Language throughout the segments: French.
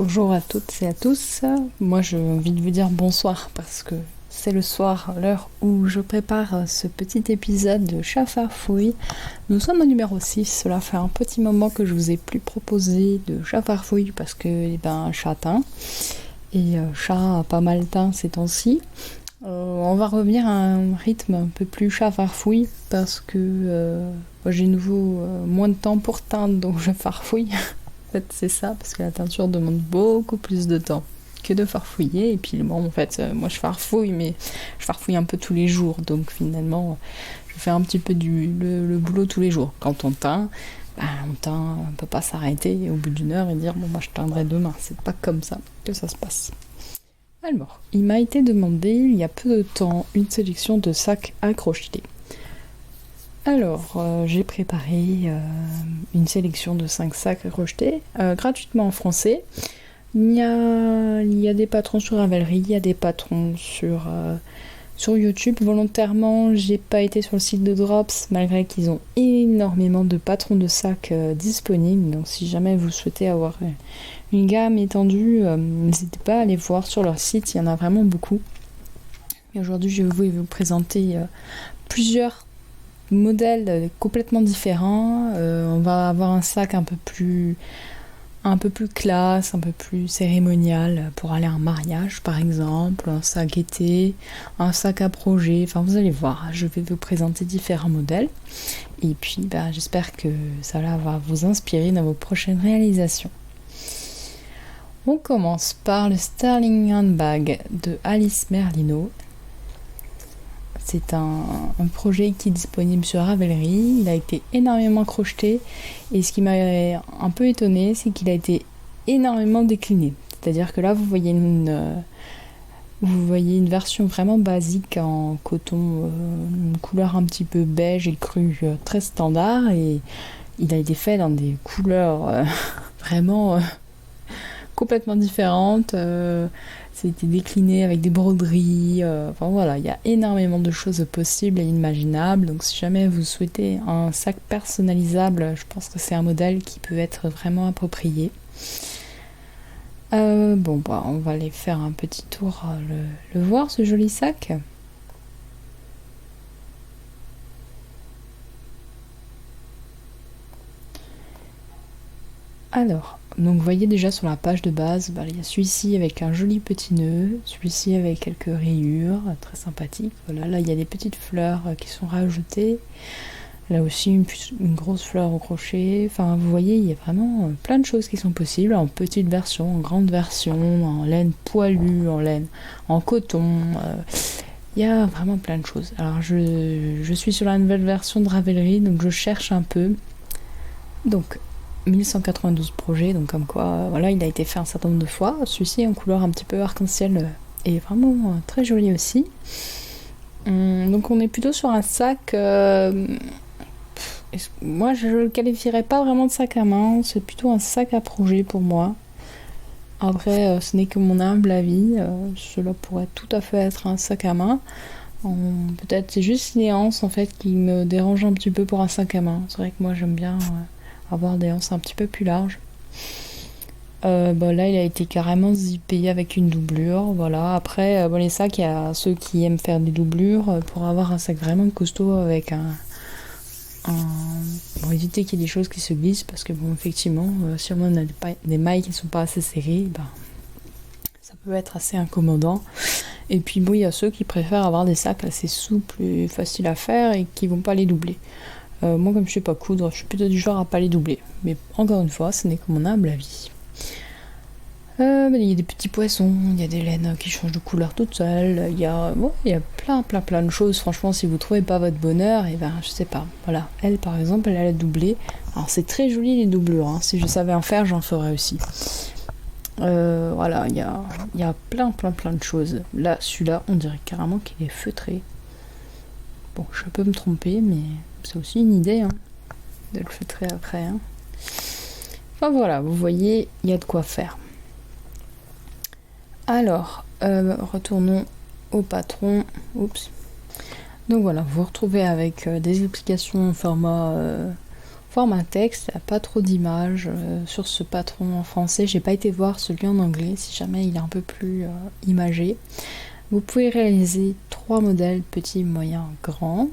Bonjour à toutes et à tous. Moi, j'ai envie de vous dire bonsoir parce que c'est le soir, l'heure où je prépare ce petit épisode de Chat Farfouille. Nous sommes au numéro 6. Cela fait un petit moment que je vous ai plus proposé de Chat Farfouille parce que, chat teint. Et chat a pas mal teint ces temps-ci. On va revenir à un rythme un peu plus Chat Farfouille parce que j'ai nouveau moins de temps pour teindre, donc je farfouille. En fait, c'est ça, parce que la teinture demande beaucoup plus de temps que de farfouiller. Et puis, bon, en fait, moi, je farfouille, mais je farfouille un peu tous les jours. Donc, finalement, je fais un petit peu le boulot tous les jours. Quand on teint, on peut pas s'arrêter au bout d'une heure et dire, bon, moi, je teindrai demain. C'est pas comme ça que ça se passe. Alors, il m'a été demandé, il y a peu de temps, une sélection de sacs à crocheter. Alors, j'ai préparé une sélection de 5 sacs à crocheter, gratuitement en français. Il y a des patrons sur Ravelry, il y a des patrons sur YouTube. Volontairement, j'ai pas été sur le site de Drops, malgré qu'ils ont énormément de patrons de sacs disponibles. Donc, si jamais vous souhaitez avoir une gamme étendue, n'hésitez pas à aller voir sur leur site, il y en a vraiment beaucoup. Et aujourd'hui, je vais vous présenter plusieurs modèles complètement différents. On va avoir un sac un peu plus classe, un peu plus cérémonial pour aller à un mariage par exemple, un sac été, un sac à projet, enfin vous allez voir, je vais vous présenter différents modèles et puis j'espère que ça va vous inspirer dans vos prochaines réalisations. On commence par le Sterling Handbag de Alice Merlino. C'est un projet qui est disponible sur Ravelry. Il a été énormément crocheté et ce qui m'a un peu étonné, c'est qu'il a été énormément décliné. C'est-à-dire que là, vous voyez une version vraiment basique en coton, une couleur un petit peu beige et crue, très standard. Et il a été fait dans des couleurs vraiment complètement différentes. C'était décliné avec des broderies, enfin voilà, il y a énormément de choses possibles et imaginables, donc si jamais vous souhaitez un sac personnalisable, je pense que c'est un modèle qui peut être vraiment approprié. On va aller faire un petit tour, le voir ce joli sac. Alors, donc vous voyez déjà sur la page de base, il y a celui-ci avec un joli petit nœud, celui-ci avec quelques rayures, très sympathique. Voilà, là il y a des petites fleurs qui sont rajoutées. Là aussi une grosse fleur au crochet. Enfin vous voyez, il y a vraiment plein de choses qui sont possibles, en petite version, en grande version, en laine poilue, en laine, en coton. Il y a vraiment plein de choses. Alors je suis sur la nouvelle version de Ravelry, donc je cherche un peu. Donc 1192 projets, donc comme quoi, voilà, il a été fait un certain nombre de fois. Celui-ci en couleur un petit peu arc-en-ciel est vraiment très joli aussi. Donc on est plutôt sur un sac, moi je le qualifierais pas vraiment de sac à main, c'est plutôt un sac à projet pour moi. Après, ce n'est que mon humble avis, cela pourrait tout à fait être un sac à main. Peut-être c'est juste les anses en fait qui me dérangent un petit peu pour un sac à main. C'est vrai que moi j'aime bien avoir des anses un petit peu plus larges. Là il a été carrément zippé avec une doublure, voilà. Après les sacs, il y a ceux qui aiment faire des doublures pour avoir un sac vraiment costaud avec pour éviter qu'il y ait des choses qui se glissent, parce que effectivement si on a des mailles qui sont pas assez serrées, ça peut être assez incommodant. Et puis il y a ceux qui préfèrent avoir des sacs assez souples et faciles à faire et qui vont pas les doubler. Moi, comme je sais pas coudre, je suis plutôt du genre à pas les doubler. Mais encore une fois, ce n'est que mon humble avis. Il y a des petits poissons, il y a des laines qui changent de couleur toutes seules, il y a plein de choses. Franchement, si vous trouvez pas votre bonheur, je sais pas. Voilà, elle par exemple, elle a doublé. Alors c'est très joli les doublures, hein. Si je savais en faire, j'en ferais aussi. Voilà, il y a plein de choses. Là, celui-là, on dirait carrément qu'il est feutré. Bon, je peux me tromper, mais c'est aussi une idée, hein, de le feutrer après. Hein. Enfin voilà, vous voyez, il y a de quoi faire. Alors, retournons au patron. Oups. Donc voilà, vous vous retrouvez avec des explications en Format texte, il n'y a pas trop d'images sur ce patron en français. J'ai pas été voir celui en anglais si jamais il est un peu plus imagé. Vous pouvez réaliser 3 modèles, petit, moyen, grand.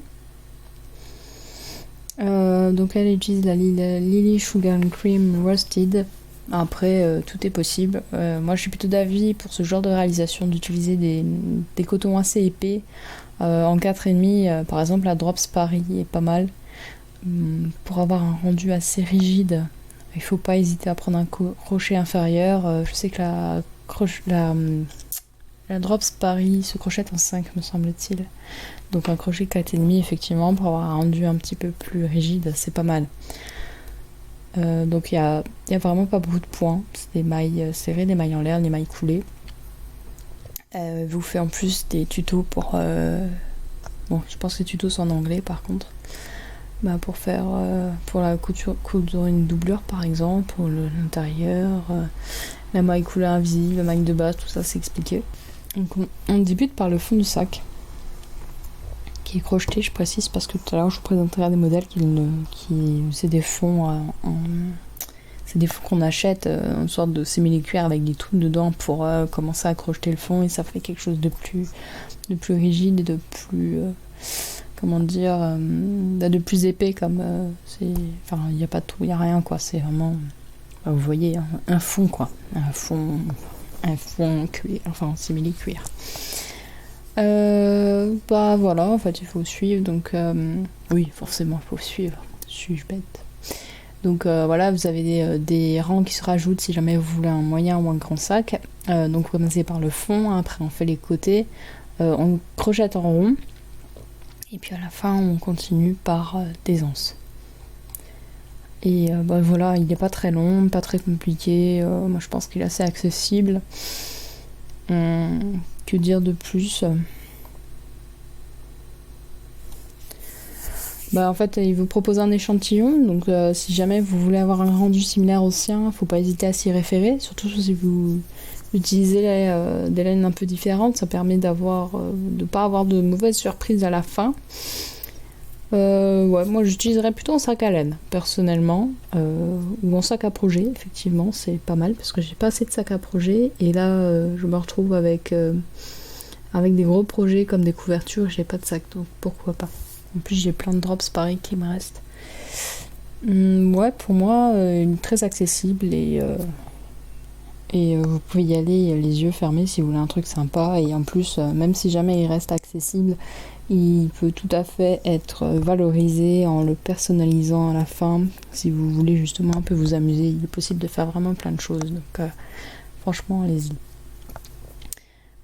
Donc elle utilise la Lily Sugar and Cream Roasted. Après, tout est possible. Moi, je suis plutôt d'avis pour ce genre de réalisation d'utiliser des cotons assez épais. En 4,5, par exemple, la Drops Paris est pas mal. Pour avoir un rendu assez rigide, il faut pas hésiter à prendre un crochet inférieur. Je sais que la Drops Paris se crochette en 5, me semble-t-il. Donc un crochet 4,5, effectivement, pour avoir un rendu un petit peu plus rigide, c'est pas mal. Donc il y a vraiment pas beaucoup de points. C'est des mailles serrées, des mailles en l'air, des mailles coulées. Vous fait en plus des tutos pour... Bon, je pense que les tutos sont en anglais par contre. Pour faire pour la coudre une doublure par exemple, pour l'intérieur, la maille coulée invisible, la maille de base, tout ça c'est expliqué. Donc on débute par le fond du sac qui est crocheté, je précise, parce que tout à l'heure je vous présenterai des modèles c'est des fonds c'est des fonds qu'on achète, une sorte de simili-cuir avec des trous dedans pour commencer à crocheter le fond, et ça fait quelque chose de plus rigide et de plus comment dire, de plus épais, comme il n'y a pas de trou, il n'y a rien quoi, c'est vraiment vous voyez un fond quoi, un fond cuir, enfin simili-cuir. Voilà, en fait il faut suivre, donc oui forcément il faut suivre, suis-je bête. Donc voilà, vous avez des rangs qui se rajoutent si jamais vous voulez un moyen ou un grand sac. Donc vous commencez par le fond, après on fait les côtés, on crochette en rond, et puis à la fin on continue par des anses. Et voilà, il n'est pas très long, pas très compliqué, moi je pense qu'il est assez accessible. Que dire de plus ? En fait, il vous propose un échantillon, donc si jamais vous voulez avoir un rendu similaire au sien, faut pas hésiter à s'y référer, surtout si vous utilisez des laines un peu différentes, ça permet de pas avoir de mauvaises surprises à la fin. Moi j'utiliserais plutôt un sac à laine, personnellement, ou un sac à projet, effectivement, c'est pas mal, parce que j'ai pas assez de sac à projet, et là je me retrouve avec des gros projets comme des couvertures, j'ai pas de sac, donc pourquoi pas. En plus j'ai plein de drops pareil qui me restent. Pour moi très accessible, et vous pouvez y aller les yeux fermés si vous voulez un truc sympa, et en plus même si jamais il reste accessible, il peut tout à fait être valorisé en le personnalisant à la fin. Si vous voulez justement un peu vous amuser, il est possible de faire vraiment plein de choses, donc franchement allez-y.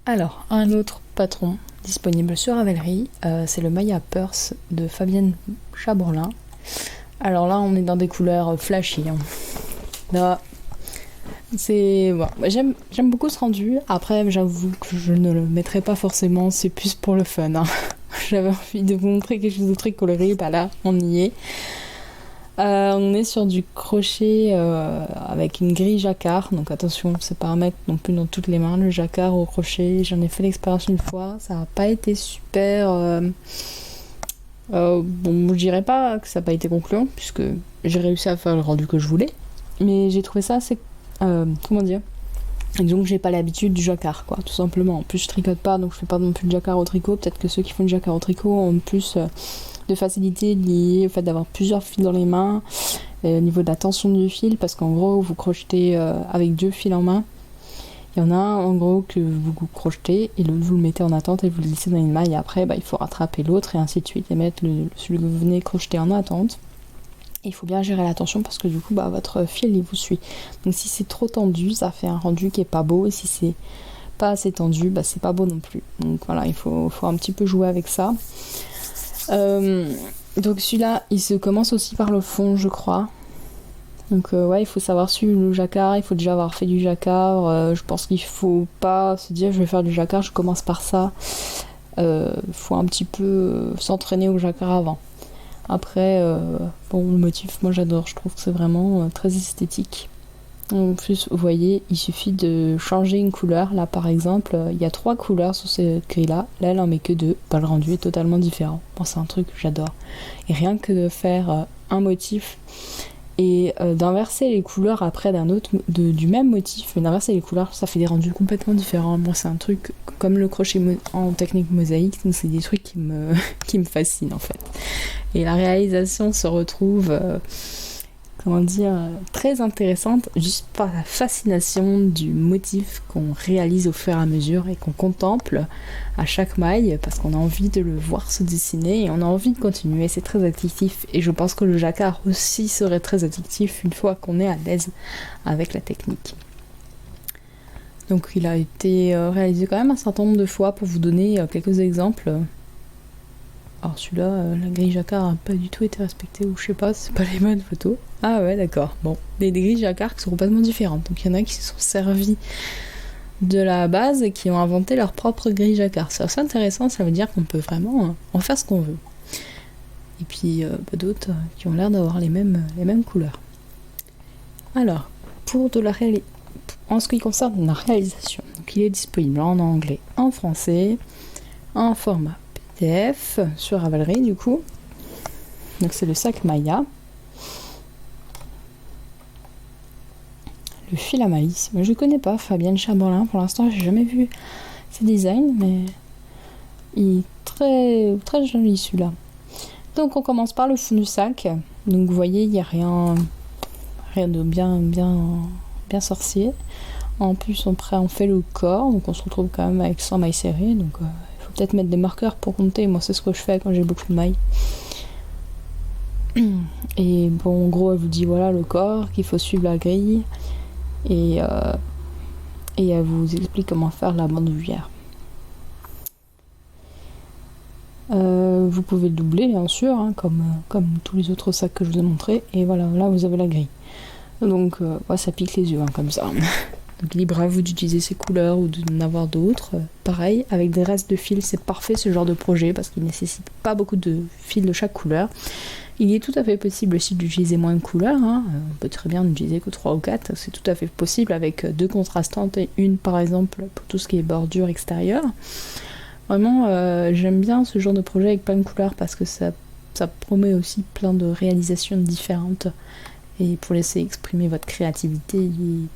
Alors, un autre patron disponible sur Ravelry, c'est le Maya Purse de Fabienne Chabourlin. Alors là, on est dans des couleurs flashy. Là, j'aime beaucoup ce rendu. Après, j'avoue que je ne le mettrai pas forcément, c'est plus pour le fun. J'avais envie de vous montrer quelque chose de très coloré, là, on y est. On est sur du crochet avec une grille jacquard, donc attention, c'est pas à mettre non plus dans toutes les mains le jacquard au crochet. J'en ai fait l'expérience une fois, ça n'a pas été super. Je dirais pas que ça n'a pas été concluant, puisque j'ai réussi à faire le rendu que je voulais, mais j'ai trouvé ça assez. Comment dire ? Donc j'ai pas l'habitude du jacquard, quoi, tout simplement. En plus, je tricote pas, donc je fais pas non plus de jacquard au tricot. Peut-être que ceux qui font du jacquard au tricot ont plus de facilité liée au fait d'avoir plusieurs fils dans les mains, au niveau de la tension du fil, parce qu'en gros vous crochetez avec 2 fils en main. Il y en a un en gros que vous crochetez et l'autre vous le mettez en attente et vous le glissez dans une maille. Après il faut rattraper l'autre et ainsi de suite et mettre celui que vous venez crocheter en attente. Et il faut bien gérer la tension parce que du coup votre fil il vous suit. Donc si c'est trop tendu, ça fait un rendu qui est pas beau, et si c'est pas assez tendu, c'est pas beau non plus. Donc voilà, il faut un petit peu jouer avec ça. Donc celui-là il se commence aussi par le fond, je crois. Donc il faut savoir suivre le jacquard, il faut déjà avoir fait du jacquard. Je pense qu'il faut pas se dire je vais faire du jacquard, je commence par ça. Faut un petit peu s'entraîner au jacquard avant. Après le motif, moi j'adore, je trouve que c'est vraiment très esthétique. En plus, vous voyez, il suffit de changer une couleur. Là, par exemple, il y a 3 couleurs sur ce gris-là. Là, elle en met que 2. Bah, le rendu est totalement différent. Bon, c'est un truc que j'adore. Et rien que de faire un motif et d'inverser les couleurs après du même motif, mais d'inverser les couleurs, ça fait des rendus complètement différents. Moi, c'est un truc comme le crochet en technique mosaïque, donc c'est des trucs qui me fascinent en fait. Et la réalisation se retrouve très intéressante juste par la fascination du motif qu'on réalise au fur et à mesure et qu'on contemple à chaque maille parce qu'on a envie de le voir se dessiner et on a envie de continuer. C'est très addictif et je pense que le jacquard aussi serait très addictif une fois qu'on est à l'aise avec la technique. Donc il a été réalisé quand même un certain nombre de fois. Pour vous donner quelques exemples. Alors celui-là, la grille jacquard n'a pas du tout été respectée, ou je sais pas, c'est pas les bonnes photos. Ah ouais, d'accord. Bon, des grilles jacquard qui sont complètement différentes. Donc il y en a qui se sont servis de la base et qui ont inventé leur propre grille jacquard. C'est assez intéressant, ça veut dire qu'on peut vraiment en faire ce qu'on veut. Et puis d'autres qui ont l'air d'avoir les mêmes couleurs. Alors, en ce qui concerne la réalisation, donc il est disponible en anglais, en français, en format PDF sur Ravelry du coup. Donc c'est le sac Maya. Le fil à malice. Moi je connais pas Fabienne Chamberlain, pour l'instant j'ai jamais vu ses designs, mais il est très, très joli celui-là. Donc on commence par le fond du sac. Donc vous voyez, il n'y a rien de bien sorcier. En plus on fait le corps, donc on se retrouve quand même avec 100 mailles serrées, donc peut-être mettre des marqueurs pour compter. Moi c'est ce que je fais quand j'ai beaucoup de mailles. Et bon, en gros elle vous dit voilà le corps, qu'il faut suivre la grille et elle vous explique comment faire la bandoulière. Vous pouvez le doubler bien sûr, hein, comme tous les autres sacs que je vous ai montrés, et voilà, là vous avez la grille. Donc ça pique les yeux hein, comme ça. Donc libre à vous d'utiliser ces couleurs ou d'en avoir d'autres. Pareil, avec des restes de fils, c'est parfait ce genre de projet parce qu'il ne nécessite pas beaucoup de fils de chaque couleur. Il est tout à fait possible aussi d'utiliser moins de couleurs. Hein. On peut très bien n'utiliser que 3 ou 4. C'est tout à fait possible avec 2 contrastantes et une par exemple pour tout ce qui est bordure extérieure. Vraiment, j'aime bien ce genre de projet avec plein de couleurs parce que ça promet aussi plein de réalisations différentes et pour laisser exprimer votre créativité et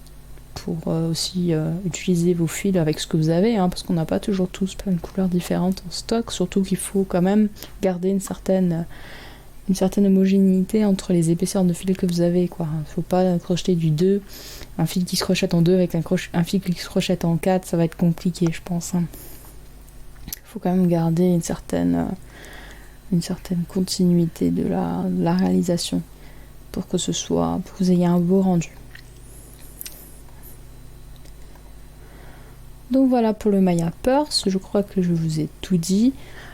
pour aussi utiliser vos fils avec ce que vous avez, hein, parce qu'on n'a pas toujours tous plein de couleurs différentes en stock, surtout qu'il faut quand même garder une certaine homogénéité entre les épaisseurs de fil que vous avez, quoi. Il ne faut pas crocheter du 2, un fil qui se crochette en 2 avec un fil qui se crochette en 4, ça va être compliqué je pense. Il faut quand même garder une certaine continuité de la réalisation pour que vous ayez un beau rendu. Donc voilà pour le Maya Purse, je crois que je vous ai tout dit.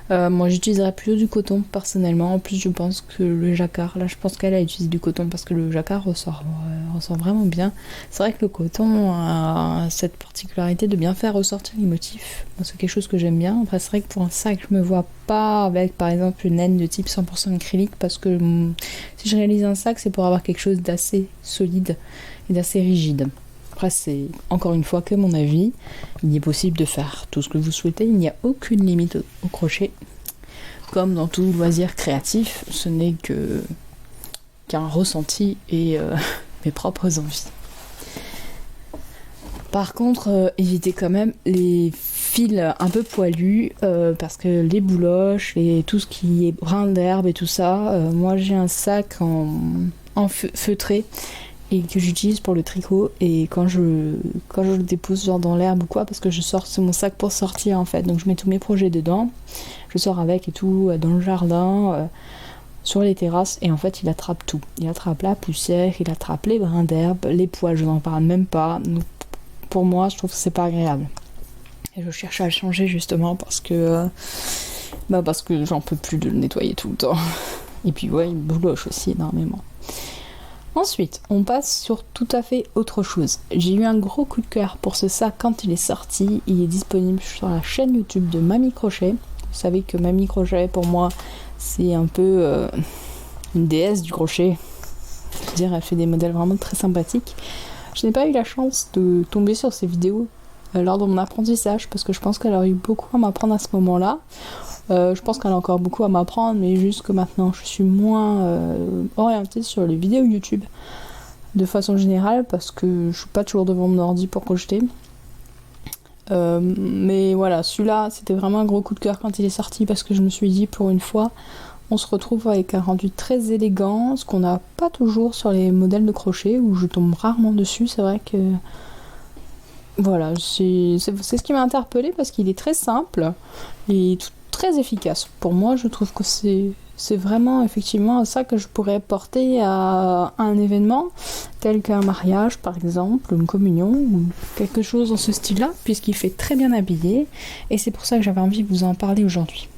Moi j'utiliserais plutôt du coton personnellement, en plus je pense que le jacquard, là je pense qu'elle a utilisé du coton parce que le jacquard ressort vraiment bien. C'est vrai que le coton a cette particularité de bien faire ressortir les motifs, moi, c'est quelque chose que j'aime bien. Après c'est vrai que pour un sac je me vois pas avec par exemple une naine de type 100% acrylique parce que si je réalise un sac c'est pour avoir quelque chose d'assez solide et d'assez rigide. Après, c'est encore une fois que mon avis. Il est possible de faire tout ce que vous souhaitez. Il n'y a aucune limite au crochet. Comme dans tout loisir créatif, ce n'est qu'un ressenti et mes propres envies. Par contre, évitez quand même les fils un peu poilus parce que les bouloches et tout ce qui est brin d'herbe et tout ça, moi j'ai un sac en feutré et que j'utilise pour le tricot, et quand je le dépose genre dans l'herbe ou quoi, parce que c'est mon sac pour sortir en fait, donc je mets tous mes projets dedans, je sors avec et tout dans le jardin, sur les terrasses, et en fait il attrape tout, il attrape la poussière, il attrape les brins d'herbe, les poils, je n'en parle même pas. Donc, pour moi je trouve que c'est pas agréable et je cherche à le changer justement parce que j'en peux plus de le nettoyer tout le temps, et puis ouais il bouloche aussi énormément. Ensuite, on passe sur tout à fait autre chose. J'ai eu un gros coup de cœur pour ce sac quand il est sorti. Il est disponible sur la chaîne YouTube de Mamie Crochet. Vous savez que Mamie Crochet, pour moi, c'est un peu une déesse du crochet. Je veux dire, elle fait des modèles vraiment très sympathiques. Je n'ai pas eu la chance de tomber sur ces vidéos lors de mon apprentissage parce que je pense qu'elle aurait eu beaucoup à m'apprendre à ce moment-là. Je pense qu'elle a encore beaucoup à m'apprendre, mais juste que maintenant je suis moins orientée sur les vidéos YouTube de façon générale parce que je suis pas toujours devant mon ordi pour crocheter. Mais voilà, celui-là c'était vraiment un gros coup de cœur quand il est sorti parce que je me suis dit pour une fois on se retrouve avec un rendu très élégant, ce qu'on n'a pas toujours sur les modèles de crochet où je tombe rarement dessus. C'est vrai que voilà, c'est ce qui m'a interpellée parce qu'il est très simple et très efficace. Pour moi, je trouve que c'est vraiment effectivement ça que je pourrais porter à un événement tel qu'un mariage par exemple, une communion ou quelque chose dans ce style-là, puisqu'il fait très bien habillé et c'est pour ça que j'avais envie de vous en parler aujourd'hui.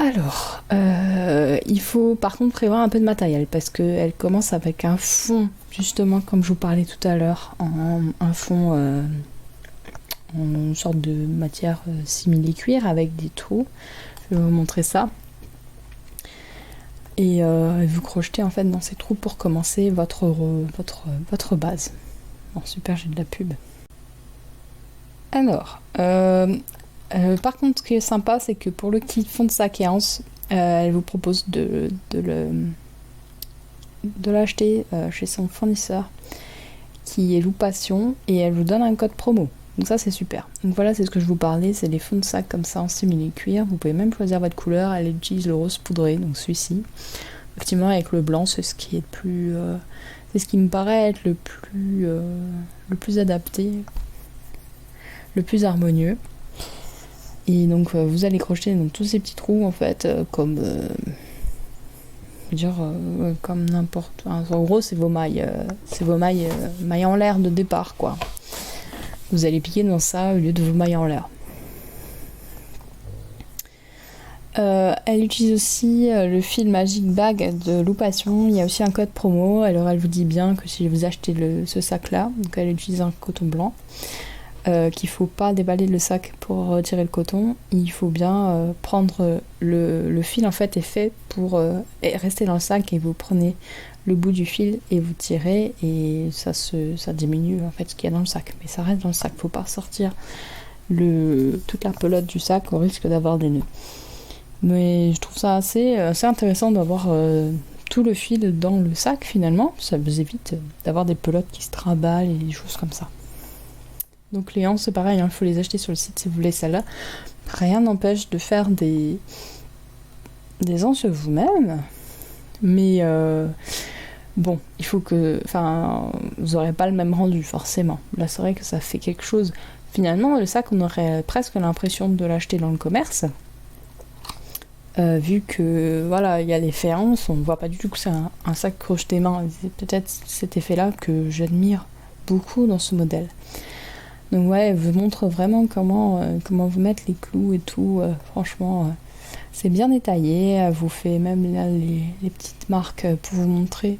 Alors, il faut par contre prévoir un peu de matériel parce qu'elle commence avec un fond, justement comme je vous parlais tout à l'heure, un fond en une sorte de matière simili-cuir avec des trous. Je vais vous montrer ça. Et vous crochetez en fait dans ces trous pour commencer votre base. Bon super, j'ai de la pub. Alors, par contre, ce qui est sympa, c'est que pour le kit fond de sac et anse, elle vous propose de l'acheter chez son fournisseur qui est Loupation et elle vous donne un code promo. Donc ça c'est super. Donc voilà, c'est ce que je vous parlais, c'est les fonds de sac comme ça en simili-cuir. Vous pouvez même choisir votre couleur. Elle utilise le rose poudré, donc celui-ci. Effectivement, avec le blanc, c'est ce qui est c'est ce qui me paraît être le plus adapté, le plus harmonieux. Et donc vous allez crocheter dans tous ces petits trous en fait, comme n'importe. En gros, c'est vos mailles mailles en l'air de départ quoi. Vous allez piquer dans ça au lieu de vos mailles en l'air. Elle utilise aussi le fil Magic Bag de Loupation. Il y a aussi un code promo. Alors elle vous dit bien que si vous achetez ce sac là, donc elle utilise un coton blanc. Qu'il faut pas déballer le sac pour retirer le coton, il faut bien prendre le fil en fait est fait pour rester dans le sac et vous prenez le bout du fil et vous tirez et ça diminue en fait ce qu'il y a dans le sac, mais ça reste dans le sac, faut pas sortir toute la pelote du sac au risque d'avoir des nœuds. Mais je trouve ça assez intéressant d'avoir tout le fil dans le sac finalement, ça vous évite d'avoir des pelotes qui se trimballent et des choses comme ça. Donc les anses c'est pareil, il faut les acheter sur le site si vous voulez celle-là. Rien n'empêche de faire des anses vous-même, mais bon, il faut que, vous n'aurez pas le même rendu forcément. Là c'est vrai que ça fait quelque chose. Finalement le sac on aurait presque l'impression de l'acheter dans le commerce, vu que voilà il y a les faïences, on ne voit pas du tout que c'est un sac crocheté main. C'est peut-être cet effet-là que j'admire beaucoup dans ce modèle. Donc ouais, elle vous montre vraiment comment vous mettre les clous et tout. Franchement, c'est bien détaillé. Elle vous fait même là les petites marques pour vous montrer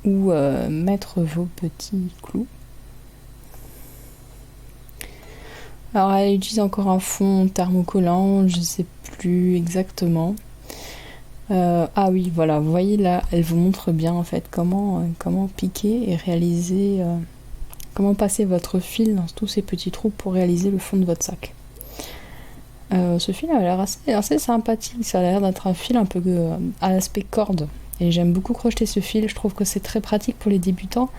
où mettre vos petits clous. Alors elle utilise encore un fond thermocollant, je sais plus exactement. Ah oui, voilà, vous voyez là, elle vous montre bien en fait comment piquer et réaliser... comment passer votre fil dans tous ces petits trous pour réaliser le fond de votre sac. Ce fil a l'air assez sympathique, ça a l'air d'être un fil un peu à l'aspect corde. Et j'aime beaucoup crocheter ce fil, je trouve que c'est très pratique pour les débutants,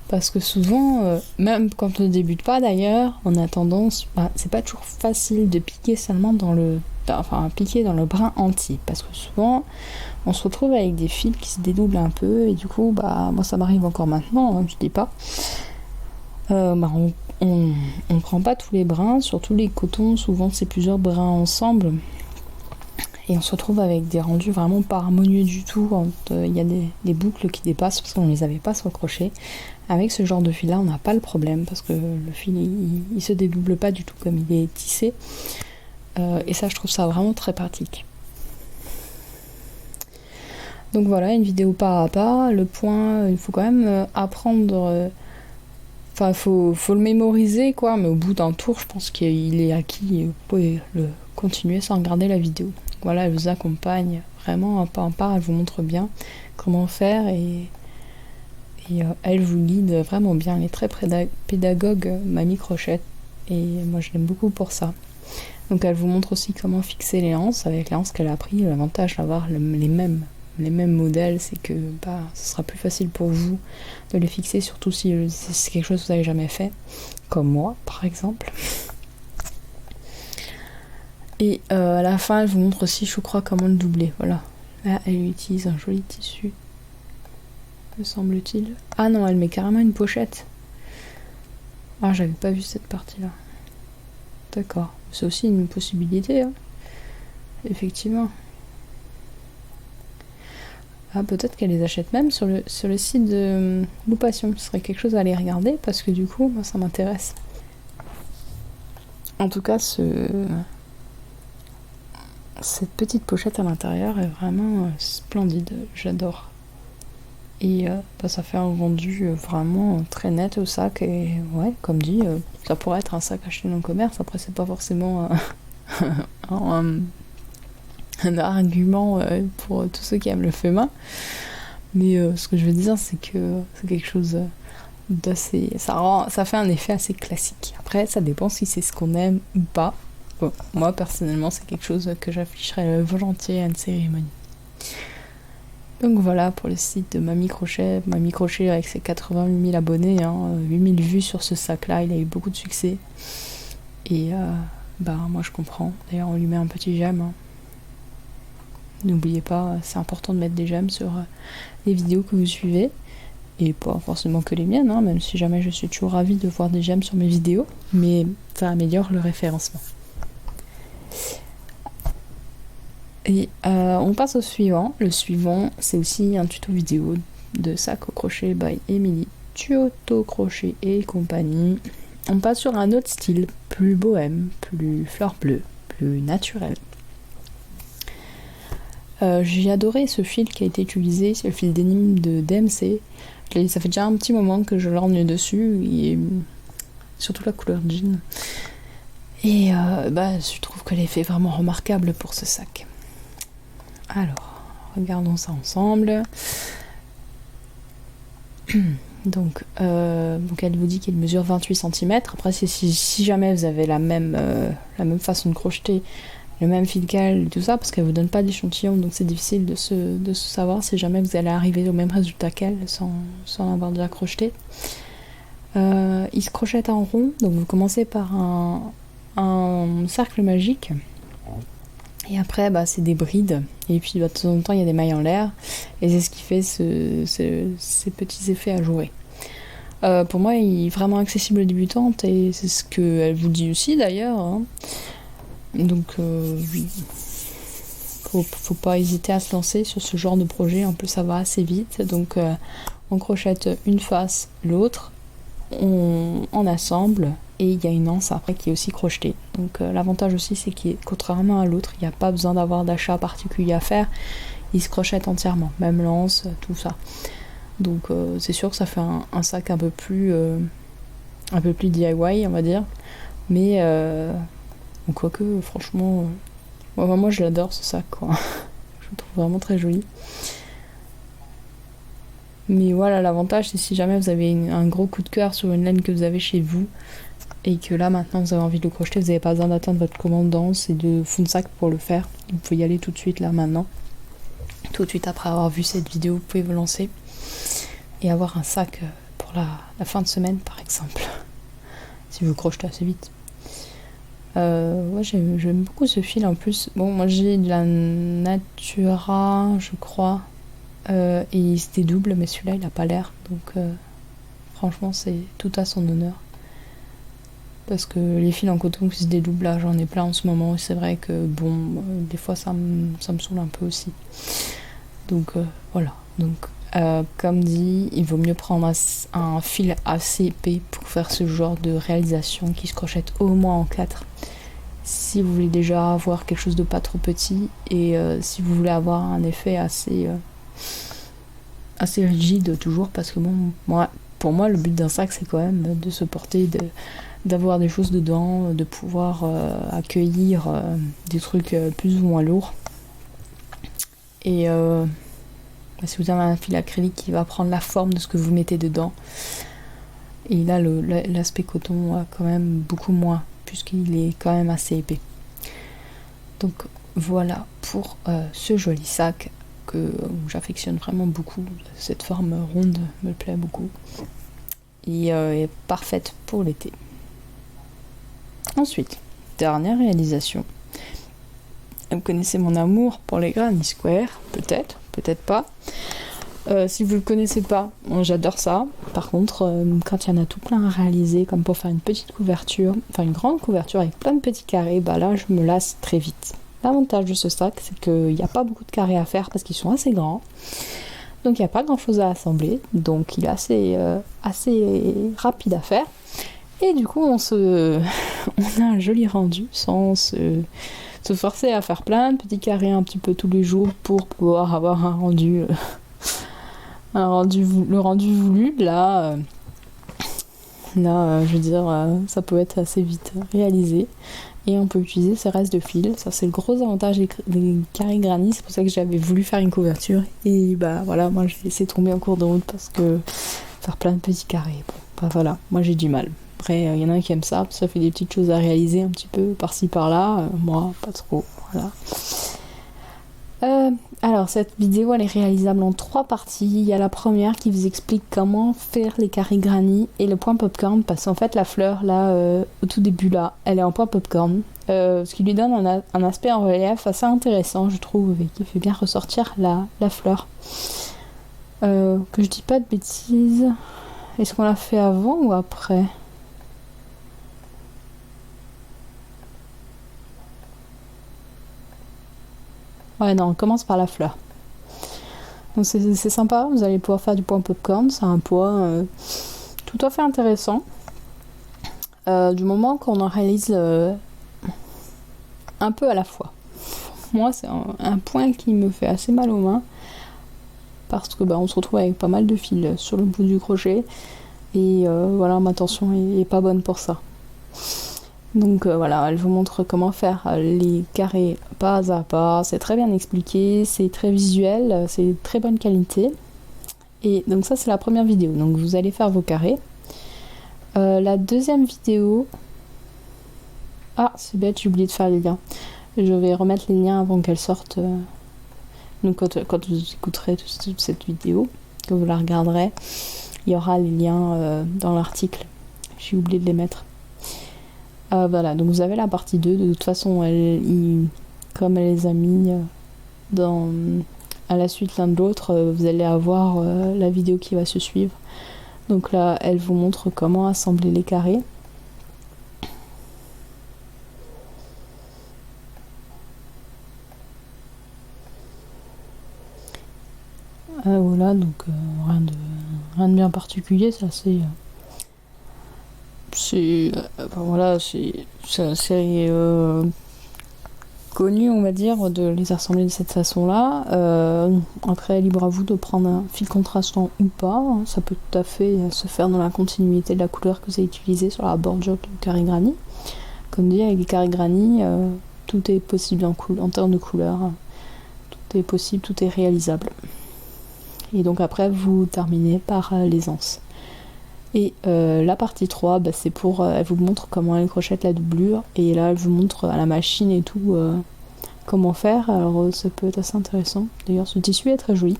parce que souvent, même quand on ne débute pas d'ailleurs, on a tendance, c'est pas toujours facile de piquer seulement piquer dans le brin entier, parce que souvent on se retrouve avec des fils qui se dédoublent un peu, et du coup, moi ça m'arrive encore maintenant, je dis pas. On prend pas tous les brins, surtout les cotons, souvent c'est plusieurs brins ensemble et on se retrouve avec des rendus vraiment pas harmonieux du tout quand il y a des boucles qui dépassent parce qu'on les avait pas sur le crochet. Avec ce genre de fil là on n'a pas le problème parce que le fil il se dédouble pas du tout comme il est tissé, et ça je trouve ça vraiment très pratique. Donc voilà, une vidéo pas à pas. Le point, il faut quand même apprendre... faut le mémoriser, quoi, mais au bout d'un tour, je pense qu'il est acquis et vous pouvez le continuer sans regarder la vidéo. Voilà, elle vous accompagne vraiment un pas en pas, elle vous montre bien comment faire et Et elle vous guide vraiment bien, elle est très pédagogue, Mamie Crochette, et moi je l'aime beaucoup pour ça. Donc elle vous montre aussi comment fixer les anses avec les anses qu'elle a appris. L'avantage d'avoir les mêmes modèles, c'est que ce sera plus facile pour vous de les fixer, surtout si c'est quelque chose que vous n'avez jamais fait, comme moi par exemple. Et à la fin, elle vous montre aussi, je crois, comment le doubler. Voilà. Là, elle utilise un joli tissu, me semble-t-il. Ah non, elle met carrément une pochette. Ah, j'avais pas vu cette partie-là. D'accord. C'est aussi une possibilité, hein. Effectivement. Ah, peut-être qu'elle les achète même sur le site de Loupation. Ce serait quelque chose à aller regarder, parce que du coup, moi, ça m'intéresse. En tout cas, cette petite pochette à l'intérieur est vraiment splendide. J'adore. Et ça fait un rendu vraiment très net au sac. Et ouais, comme dit, ça pourrait être un sac acheté dans le commerce. Après, c'est pas forcément un argument pour tous ceux qui aiment le fait main. Mais ce que je veux dire, c'est que c'est quelque chose d'assez... Ça fait un effet assez classique. Après, ça dépend si c'est ce qu'on aime ou pas. Bon, moi, personnellement, c'est quelque chose que j'afficherais volontiers à une cérémonie. Donc voilà pour le site de Mamie Crochet. Mamie Crochet avec ses 88 000 abonnés, 8 000 vues sur ce sac-là, il a eu beaucoup de succès. Et moi je comprends. D'ailleurs on lui met un petit j'aime. Hein. N'oubliez pas, c'est important de mettre des j'aime sur les vidéos que vous suivez. Et pas forcément que les miennes, même si jamais je suis toujours ravie de voir des j'aime sur mes vidéos. Mais ça améliore le référencement. Et on passe au suivant. Le suivant, c'est aussi un tuto vidéo de sac au crochet by Emily Tuoto Crochet et compagnie. On passe sur un autre style, plus bohème, plus fleur bleue, plus naturel. J'ai adoré ce fil qui a été utilisé, c'est le fil d'énigme de DMC. Ça fait déjà un petit moment que je lorgne dessus, et surtout la couleur jean. Et je trouve que l'effet est vraiment remarquable pour ce sac. Alors, regardons ça ensemble. Donc elle vous dit qu'il mesure 28 cm. Après, si jamais vous avez la même façon de crocheter, le même fil qu'elle, tout ça, parce qu'elle vous donne pas d'échantillon, donc c'est difficile de se savoir si jamais vous allez arriver au même résultat qu'elle sans avoir déjà crocheté. Il se crochette en rond, donc vous commencez par un cercle magique. Et après, c'est des brides. Et puis, de temps en temps, il y a des mailles en l'air. Et c'est ce qui fait ces petits effets à jouer. Pour moi, il est vraiment accessible aux débutantes. Et c'est ce qu'elle vous dit aussi, d'ailleurs. Hein. Donc, oui. Faut pas hésiter à se lancer sur ce genre de projet. En plus, ça va assez vite. Donc, on crochette une face, l'autre. On assemble. Et il y a une anse après qui est aussi crochetée. Donc l'avantage aussi, c'est qu'il, contrairement à l'autre, il n'y a pas besoin d'avoir d'achat particulier à faire. Il se crochette entièrement, même l'anse, tout ça. Donc c'est sûr que ça fait un sac un peu plus DIY, on va dire. Mais quoique, franchement, moi je l'adore ce sac, quoi. Je le trouve vraiment très joli. Mais voilà, l'avantage, c'est si jamais vous avez un gros coup de cœur sur une laine que vous avez chez vous, et que là maintenant vous avez envie de le crocheter, vous n'avez pas besoin d'attendre votre commande d'anse et de fond de sac pour le faire. Vous pouvez y aller tout de suite là maintenant. Tout de suite après avoir vu cette vidéo, vous pouvez vous lancer et avoir un sac pour la fin de semaine par exemple. Si vous crochetez assez vite. J'aime beaucoup ce fil en plus. Bon, moi j'ai de la Natura, je crois. Et il se dédouble, mais celui-là il a pas l'air. Donc franchement c'est tout à son honneur. Parce que les fils en coton qui se dédoublent, là j'en ai plein en ce moment, et c'est vrai que des fois ça me saoule un peu aussi. Donc voilà. Donc comme dit, il vaut mieux prendre un fil assez épais pour faire ce genre de réalisation qui se crochette au moins en 4. Si vous voulez déjà avoir quelque chose de pas trop petit, et si vous voulez avoir un effet assez rigide toujours, parce que pour moi le but d'un sac c'est quand même de se porter, d'avoir des choses dedans, de pouvoir accueillir des trucs plus ou moins lourds. Et Si vous avez un fil acrylique qui va prendre la forme de ce que vous mettez dedans. Et là, l'aspect coton quand même beaucoup moins, puisqu'il est quand même assez épais. Donc voilà pour ce joli sac que j'affectionne vraiment beaucoup. Cette forme ronde me plaît beaucoup. Et est parfaite pour l'été. Ensuite, dernière réalisation. Vous connaissez mon amour pour les Granny Square, peut-être pas. Si vous ne le connaissez pas, j'adore ça. Par contre, quand il y en a tout plein à réaliser, comme pour faire une petite couverture, enfin une grande couverture avec plein de petits carrés, bah là je me lasse très vite. L'avantage de ce sac, c'est qu'il n'y a pas beaucoup de carrés à faire parce qu'ils sont assez grands. Donc il n'y a pas grand chose à assembler, donc il est assez rapide à faire. Et du coup on a un joli rendu sans se forcer à faire plein de petits carrés un petit peu tous les jours pour pouvoir avoir un rendu, le rendu voulu. Là, je veux dire, ça peut être assez vite réalisé. Et on peut utiliser ces restes de fil. Ça, c'est le gros avantage des carrés Granny. C'est pour ça que j'avais voulu faire une couverture. Et bah voilà, moi j'ai laissé tomber en cours de route parce que faire plein de petits carrés, bon, bah voilà, moi j'ai du mal. Après, il y en a un qui aime ça, ça fait des petites choses à réaliser un petit peu par-ci par-là. Moi, pas trop, voilà. Alors, cette vidéo, elle est réalisable en 3 parties. Il y a la première qui vous explique comment faire les carrés Granny et le point popcorn, parce qu'en fait, la fleur, là, au tout début, là, elle est en point popcorn, ce qui lui donne un aspect en relief assez intéressant, je trouve, et qui fait bien ressortir la fleur. Que je dis pas de bêtises. Est-ce qu'on l'a fait avant ou après ? Ouais, non, on commence par la fleur. Donc c'est sympa, vous allez pouvoir faire du point popcorn, c'est un poids tout à fait intéressant. Du moment qu'on en réalise un peu à la fois. Moi, c'est un point qui me fait assez mal aux mains, parce que on se retrouve avec pas mal de fils sur le bout du crochet, et voilà, ma tension est pas bonne pour ça. Donc voilà, elle vous montre comment faire les carrés pas à pas, c'est très bien expliqué, c'est très visuel, c'est de très bonne qualité. Et donc ça c'est la première vidéo, donc vous allez faire vos carrés. La deuxième vidéo... Ah c'est bête, j'ai oublié de faire les liens. Je vais remettre les liens avant qu'elles sortent. Donc quand vous écouterez toute cette vidéo, que vous la regarderez, il y aura les liens dans l'article. J'ai oublié de les mettre. Voilà, donc vous avez la partie 2, de toute façon, comme elle les a mis à la suite l'un de l'autre, vous allez avoir la vidéo qui va se suivre. Donc là, elle vous montre comment assembler les carrés. Voilà, donc rien de bien particulier, ça c'est assez connu, on va dire, de les assembler de cette façon-là. Après, libre à vous de prendre un fil contrastant ou pas. Ça peut tout à fait se faire dans la continuité de la couleur que vous avez utilisée sur la bordure du carré Granny. Comme dit, avec les carrés Granny, tout est possible en termes de couleur. Tout est possible, tout est réalisable. Et donc après, vous terminez par l'aisance. Et la partie 3, c'est pour... elle vous montre comment elle crochette la doublure. Et là, elle vous montre à la machine et tout comment faire. Alors, ça peut être assez intéressant. D'ailleurs, ce tissu est très joli.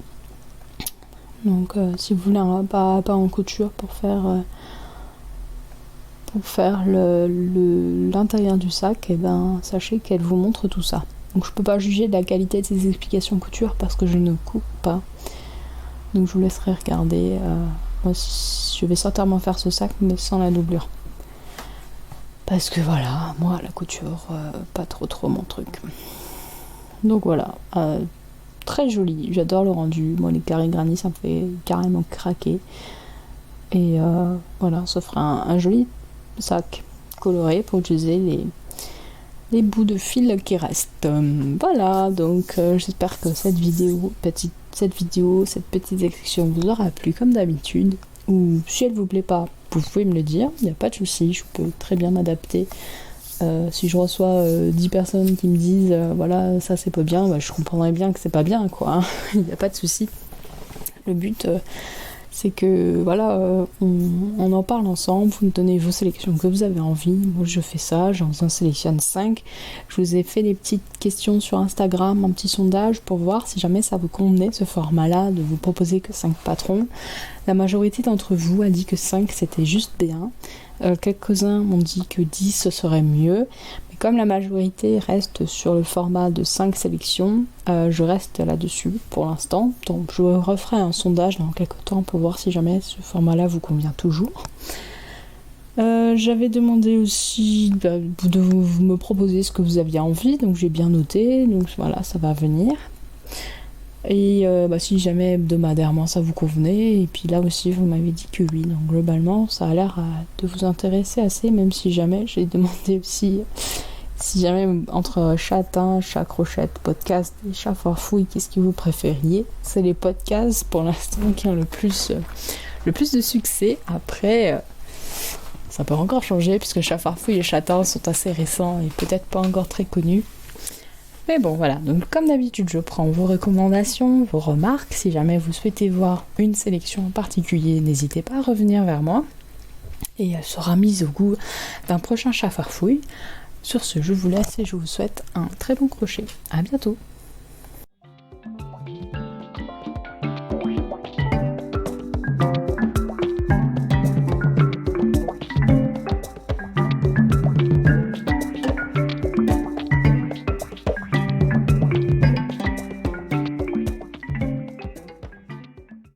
Donc, si vous voulez un pas en couture pour faire l'intérieur du sac, sachez qu'elle vous montre tout ça. Donc, je peux pas juger de la qualité de ces explications couture parce que je ne coupe pas. Donc, je vous laisserai regarder... Moi, je vais certainement faire ce sac, mais sans la doublure. Parce que voilà, moi, la couture, pas trop mon truc. Donc voilà, très joli. J'adore le rendu. Moi, les carrés Granny, ça me fait carrément craquer. Et voilà, ça fera un joli sac coloré pour utiliser les bouts de fil qui restent. Voilà, donc j'espère que cette petite section vous aura plu comme d'habitude. Ou si elle vous plaît pas, vous pouvez me le dire, il n'y a pas de souci, je peux très bien m'adapter. Si je reçois 10 personnes qui me disent voilà, ça c'est pas bien, je comprendrais bien que c'est pas bien, quoi. Il n'y a pas de souci. Le but, c'est que voilà, on en parle ensemble, vous me donnez vos sélections que vous avez envie. Moi je fais ça, j'en sélectionne 5. Je vous ai fait des petites questions sur Instagram, un petit sondage pour voir si jamais ça vous convenait ce format-là, de vous proposer que 5 patrons. La majorité d'entre vous a dit que 5 c'était juste bien. Quelques-uns m'ont dit que 10 ce serait mieux. Mais comme la majorité reste sur le format de 5 sélections, je reste là-dessus pour l'instant. Donc je referai un sondage dans quelques temps pour voir si jamais ce format-là vous convient toujours. J'avais demandé aussi de vous me proposer ce que vous aviez envie, donc j'ai bien noté, donc voilà, ça va venir. Et si jamais hebdomadairement ça vous convenait, et puis là aussi vous m'avez dit que oui, donc globalement ça a l'air de vous intéresser assez, même si jamais j'ai demandé aussi si jamais entre châtain, chat crochette, podcast et chat farfouille, qu'est-ce que vous préfériez. C'est les podcasts pour l'instant qui ont le plus de succès. Après ça peut encore changer puisque chat farfouille et châtain sont assez récents et peut-être pas encore très connus. Mais bon voilà, donc comme d'habitude je prends vos recommandations, vos remarques. Si jamais vous souhaitez voir une sélection en particulier, n'hésitez pas à revenir vers moi et elle sera mise au goût d'un prochain chat farfouille. Sur ce, je vous laisse et je vous souhaite un très bon crochet. À bientôt.